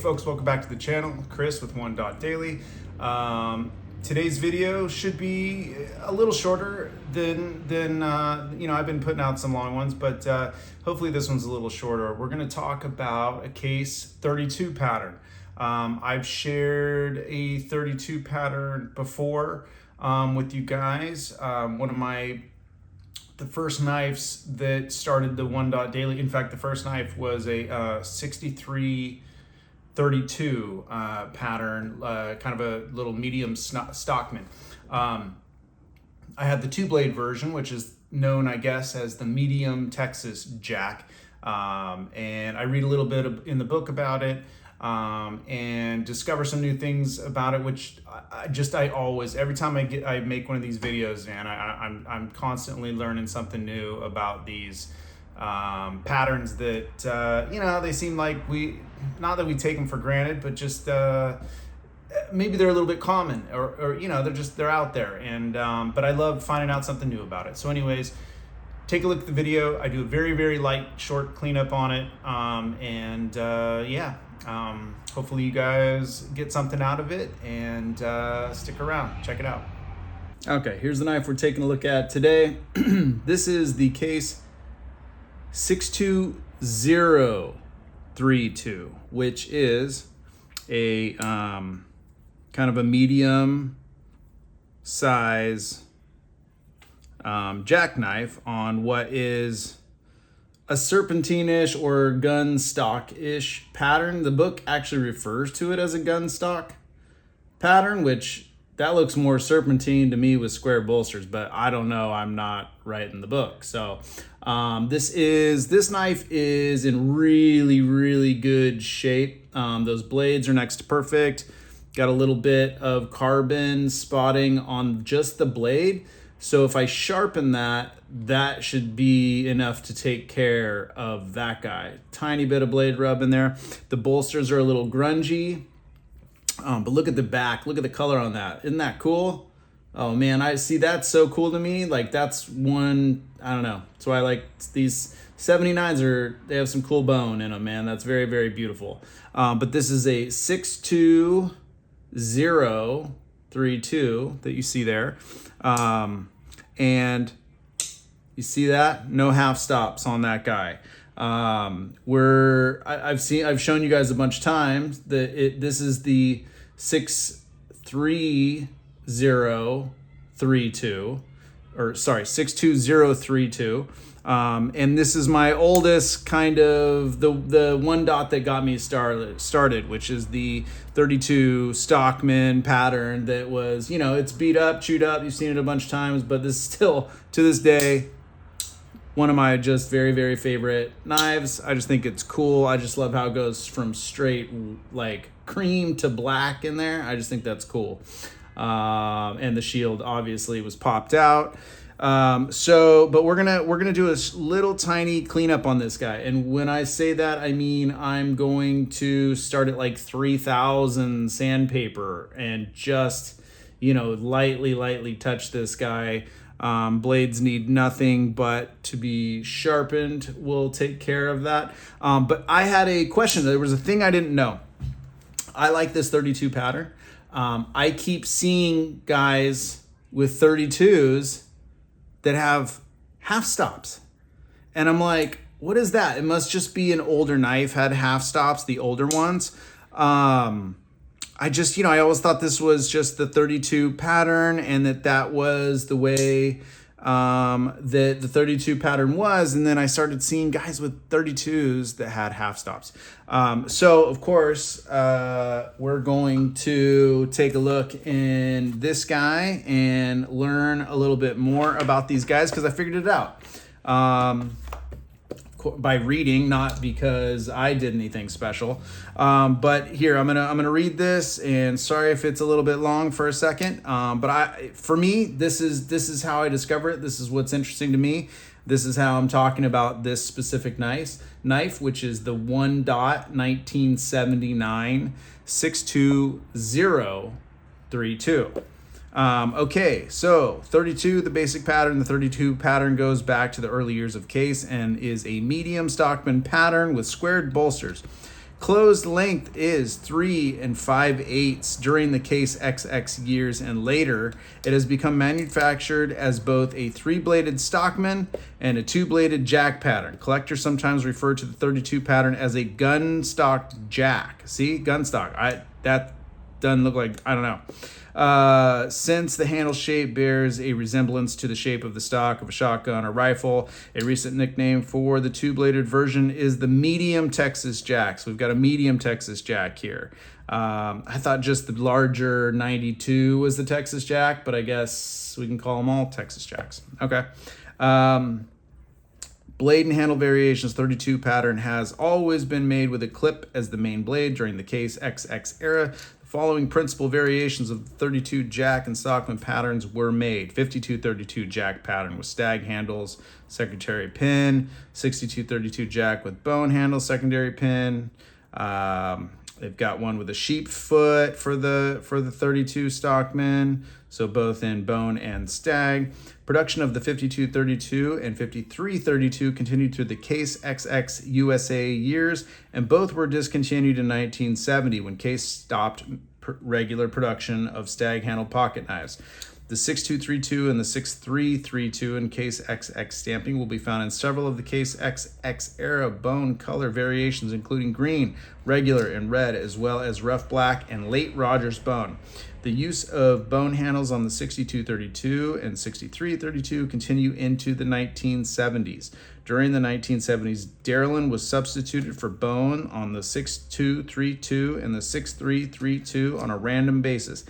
folks, welcome back to the channel. Chris with One Dot Daily. Today's video should be a little shorter than I've been putting out some long ones, but hopefully this one's a little shorter. We're going to talk about a case 32 pattern. I've shared a 32 pattern before with you guys. One of the first knives that started the One Dot Daily. In fact, the first knife was a 6332 pattern, kind of a little medium Stockman. I had the two blade version, which is known, I guess, as the medium Texas Jack. And I read a little bit in the book about it, and discover some new things about it, which I always, every time I make one of these videos, man, I'm constantly learning something new about these patterns that they seem like not that we take them for granted, but just maybe they're a little bit common, or they're out there, and but I love finding out something new about it. So anyways, take a look at the video. I do a very, very light, short cleanup on it, hopefully you guys get something out of it, and stick around, check it out. Okay, here's the knife we're taking a look at today. This is the case 62032, which is a kind of a medium size jackknife on what is a serpentine-ish or gun stock-ish pattern. The book actually refers to it as a gun stock pattern, which that looks more serpentine to me with square bolsters, but I don't know, I'm not writing the book. So this knife is in really, really good shape. Those blades are next to perfect. Got a little bit of carbon spotting on just the blade. So if I sharpen that should be enough to take care of that guy. Tiny bit of blade rub in there. The bolsters are a little grungy, but look at the back. Look at the color on that. Isn't that cool? Oh man, I see, that's so cool to me. Like, that's one, I don't know. That's why I like these 79s. They have some cool bone in them, man. That's very, very beautiful. But this is a 62032 that you see there. And you see that? No half stops on that guy. I've shown you guys a bunch of times that this is the 62032, and this is my oldest, kind of the one dot that got me started, which is the 32 Stockman pattern that was, it's beat up, chewed up. You've seen it a bunch of times, but this is still, to this day, one of my just very, very favorite knives. I just think it's cool. I just love how it goes from straight like cream to black in there. I just think that's cool. And the shield obviously was popped out. But we're gonna do a little tiny cleanup on this guy. And when I say that, I mean I'm going to start at like 3000 sandpaper and just, lightly touch this guy. Blades need nothing but to be sharpened. We'll take care of that. But I had a question. There was a thing I didn't know. I like this 32 pattern. I keep seeing guys with 32s that have half stops. And I'm like, what is that? It must just be an older knife had half stops, the older ones. I always thought this was just the 32 pattern, and that was the way that the 32 pattern was. And then I started seeing guys with 32s that had half stops. So of course, we're going to take a look in this guy and learn a little bit more about these guys, because I figured it out. By reading, not because I did anything special. But here, I'm gonna read this, and sorry if it's a little bit long for a second. For me, this is how I discover it. This is what's interesting to me. This is how I'm talking about this specific knife, which is the One Dot 1979 62032. Okay, so 32, the basic pattern. The 32 pattern goes back to the early years of Case and is a medium Stockman pattern with squared bolsters. Closed length is 3 5/8 during the Case XX years and later. It has become manufactured as both a 3-bladed Stockman and a 2-bladed Jack pattern. Collectors sometimes refer to the 32 pattern as a gun stock Jack. See, gun stock. That doesn't look like, I don't know. Since the handle shape bears a resemblance to the shape of the stock of a shotgun or rifle, a recent nickname for the 2-bladed version is the medium Texas Jack. So we've got a medium Texas Jack here. I thought just the larger 92 was the Texas Jack, but I guess we can call them all Texas Jacks. Okay. Blade and handle variations. 32 pattern has always been made with a clip as the main blade during the Case XX era. Following principal variations of the 32 Jack and Stockman patterns were made. 52-32 Jack pattern with stag handles, secondary pin. 62-32 Jack with bone handle, secondary pin. They've got one with a sheep foot for the 32 Stockman, so both in bone and stag. Production of the 52-32 and 53-32 continued through the Case XX USA years, and both were discontinued in 1970 when Case stopped regular production of stag handle pocket knives. The 6232 and the 6332 in Case XX stamping will be found in several of the Case XX era bone color variations, including green, regular, and red, as well as rough black and late Rogers bone. The use of bone handles on the 6232 and 6332 continue into the 1970s. During the 1970s, Darlin was substituted for bone on the 6232 and the 6332 on a random basis.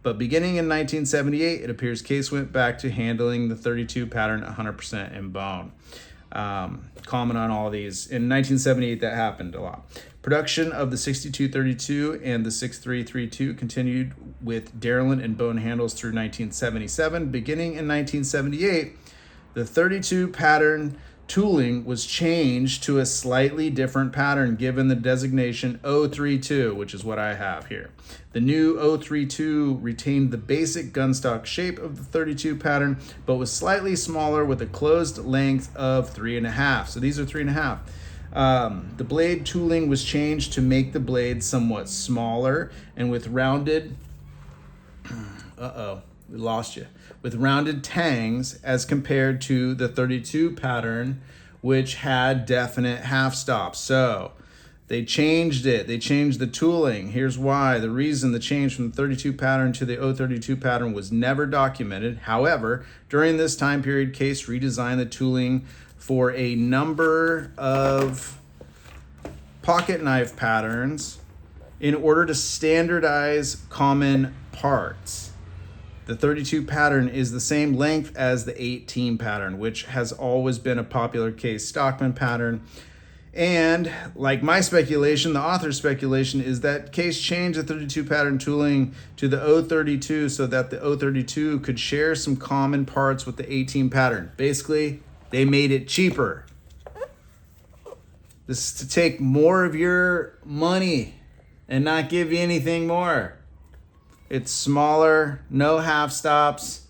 But beginning in 1978, it appears Case went back to handling the 32 pattern 100% in bone. Comment on all these. In 1978, that happened a lot. Production of the 6232 and the 6332 continued with Darlin and bone handles through 1977. Beginning in 1978, the 32 pattern tooling was changed to a slightly different pattern given the designation 032, which is what I have here. The new 032 retained the basic gunstock shape of the 32 pattern, but was slightly smaller with a closed length of 3.5. So these are 3.5. The blade tooling was changed to make the blade somewhat smaller and with rounded, we lost you, with rounded tangs as compared to the 32 pattern, which had definite half stops. So they changed it. They changed the tooling. Here's why. The reason the change from the 32 pattern to the 032 pattern was never documented. However, during this time period, Case redesigned the tooling for a number of pocket knife patterns in order to standardize common parts. The 32 pattern is the same length as the 18 pattern, which has always been a popular Case Stockman pattern. And like my speculation, the author's speculation is that Case changed the 32 pattern tooling to the 032 so that the 032 could share some common parts with the 18 pattern. Basically, they made it cheaper. This is to take more of your money and not give you anything more. It's smaller, no half stops,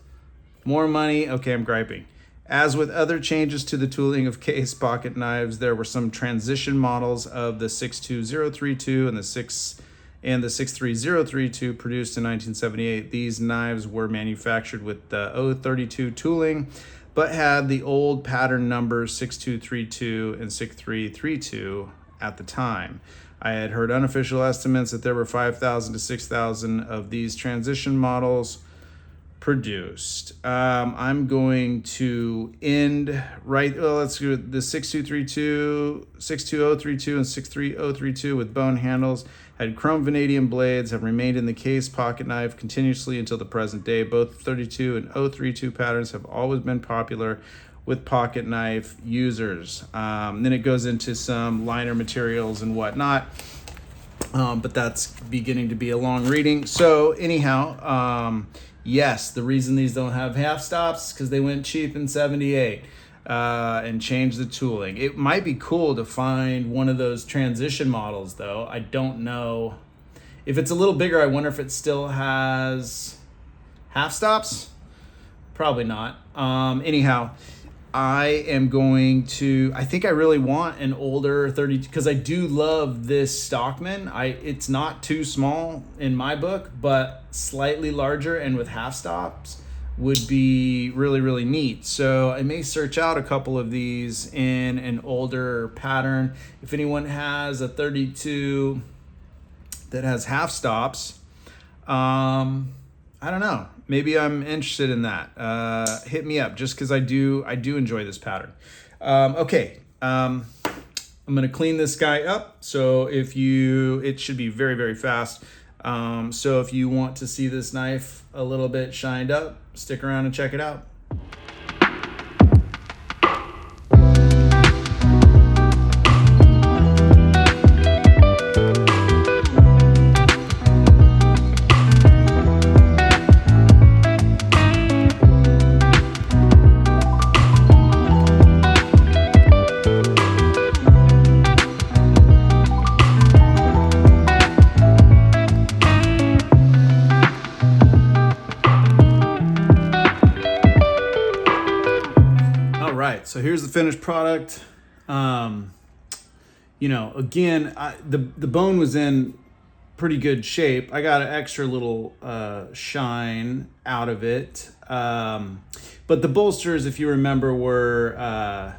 more money. Okay, I'm griping. As with other changes to the tooling of Case pocket knives, there were some transition models of the 62032 and the 63032 produced in 1978. These knives were manufactured with the 032 tooling, but had the old pattern numbers 6232 and 6332 at the time. I had heard unofficial estimates that there were 5,000 to 6,000 of these transition models produced. I'm going to end right, well, let's do the 6232, 62032, and 63032 with bone handles, had chrome vanadium blades, have remained in the Case pocket knife continuously until the present day. Both 32 and 032 patterns have always been popular with pocket knife users. Then it goes into some liner materials and whatnot, but that's beginning to be a long reading. So anyhow, yes, the reason these don't have half stops is because they went cheap in 78 and changed the tooling. It might be cool to find one of those transition models, though. I don't know. If it's a little bigger, I wonder if it still has half stops. Probably not. Anyhow, I am going to, I think I really want an older 32 because I do love this Stockman. It's not too small in my book, but slightly larger and with half stops would be really, really neat. So I may search out a couple of these in an older pattern. If anyone has a 32 that has half stops, I don't know. Maybe I'm interested in that. Hit me up just because I do enjoy this pattern. Okay. I'm gonna clean this guy up. So it should be very, very fast. So if you want to see this knife a little bit shined up, stick around and check it out. So here's the finished product. Again, the bone was in pretty good shape. I got an extra little shine out of it. But the bolsters, if you remember, were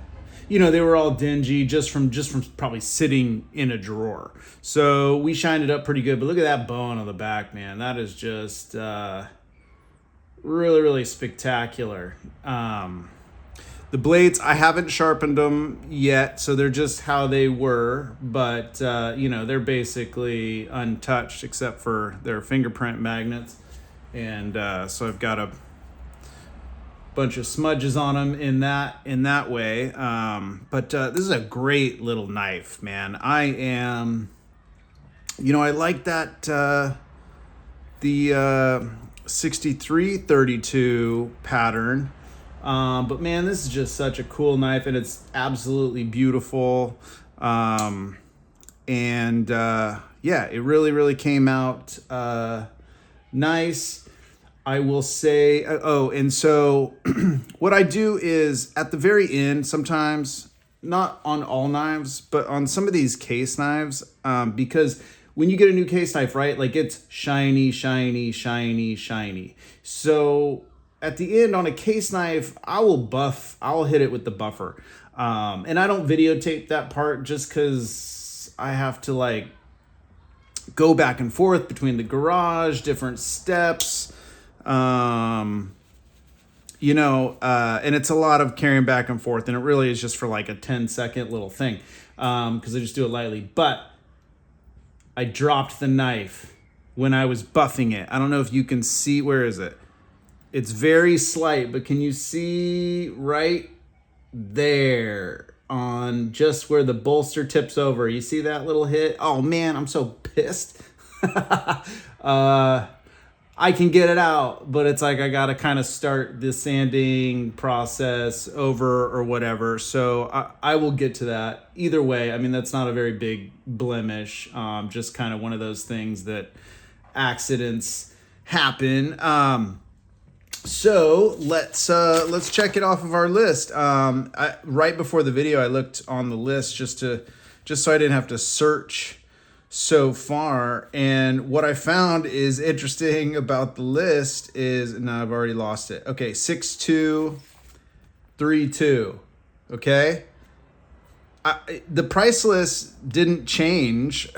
they were all dingy just from probably sitting in a drawer. So we shined it up pretty good. But look at that bone on the back, man. That is just really, really spectacular. The blades, I haven't sharpened them yet, so they're just how they were, but they're basically untouched except for their fingerprint magnets. And so I've got a bunch of smudges on them in that way. But this is a great little knife, man. I like that the 6332 pattern. But man, this is just such a cool knife, and it's absolutely beautiful. It really, really came out nice. I will say, and so what I do is at the very end, sometimes, not on all knives, but on some of these case knives, because when you get a new case knife, right, like it's shiny, shiny, shiny, shiny. So at the end on a case knife, I'll hit it with the buffer. And I don't videotape that part just because I have to go back and forth between the garage, different steps, and it's a lot of carrying back and forth, and it really is just for a 10-second little thing, because I just do it lightly. But I dropped the knife when I was buffing it. I don't know if you can see, where is it? It's very slight, but can you see right there on just where the bolster tips over? You see that little hit? Oh man, I'm so pissed. I can get it out, but it's I got to kind of start the sanding process over or whatever. So I will get to that. Either way, I mean, that's not a very big blemish. Just kind of one of those things that accidents happen. So let's check it off of our list. Right before the video, I looked on the list just so I didn't have to search so far. And what I found is interesting about the list is, now I've already lost it. Okay, 6232. Okay. The price list didn't change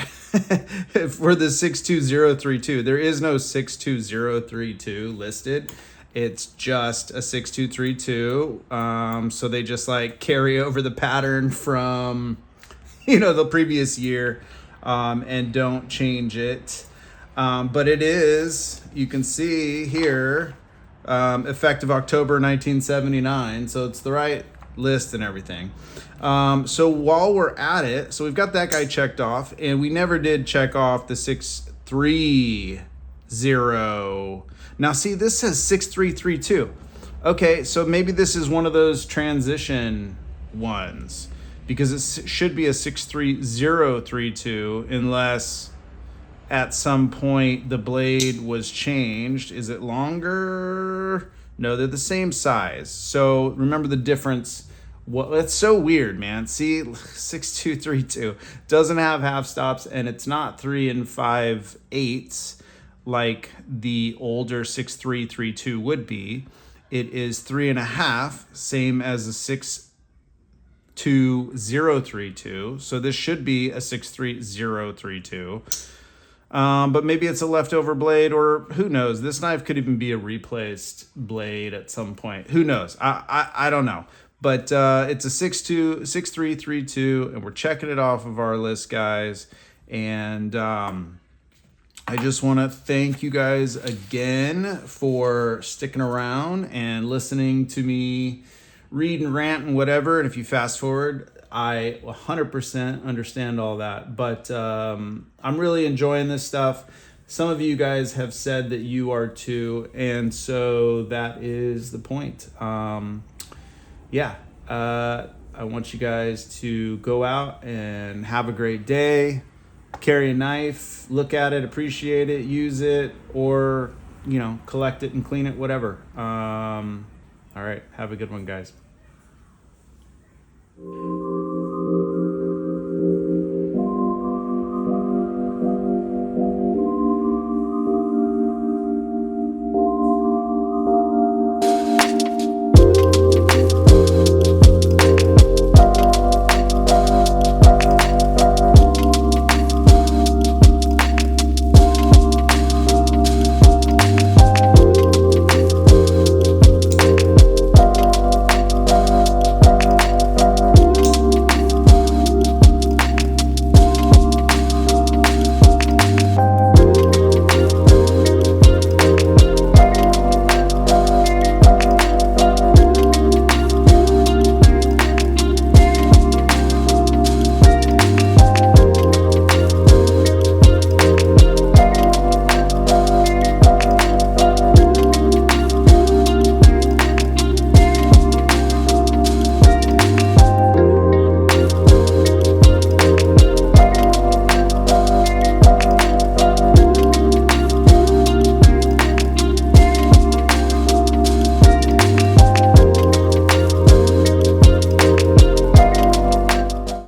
for the 62032. There is no 62032 listed. It's just a 6232. So they just carry over the pattern from, the previous year, and don't change it. But it is, you can see here, effective October 1979. So it's the right list and everything. So while we're at it, so we've got that guy checked off, and we never did check off the 630. Now see, this says 6332. Okay, so maybe this is one of those transition ones, because it should be a 63032 unless at some point the blade was changed. Is it longer? No, they're the same size. So remember the difference. Well, that's so weird, man. See, 6232 doesn't have half stops, and it's not 3 5/8 like the older 6332 would be. It is 3.5, same as the 62032. So this should be a 63032. But maybe it's a leftover blade, or who knows? This knife could even be a replaced blade at some point. Who knows? I don't know. But it's a 6332, and we're checking it off of our list, guys. And I just want to thank you guys again for sticking around and listening to me read and rant and whatever. And if you fast forward, I 100% understand all that. But I'm really enjoying this stuff. Some of you guys have said that you are too. And so that is the point. I want you guys to go out and have a great day. Carry a knife, look at it, appreciate it, use it, or, collect it and clean it, whatever. All right. Have a good one, guys.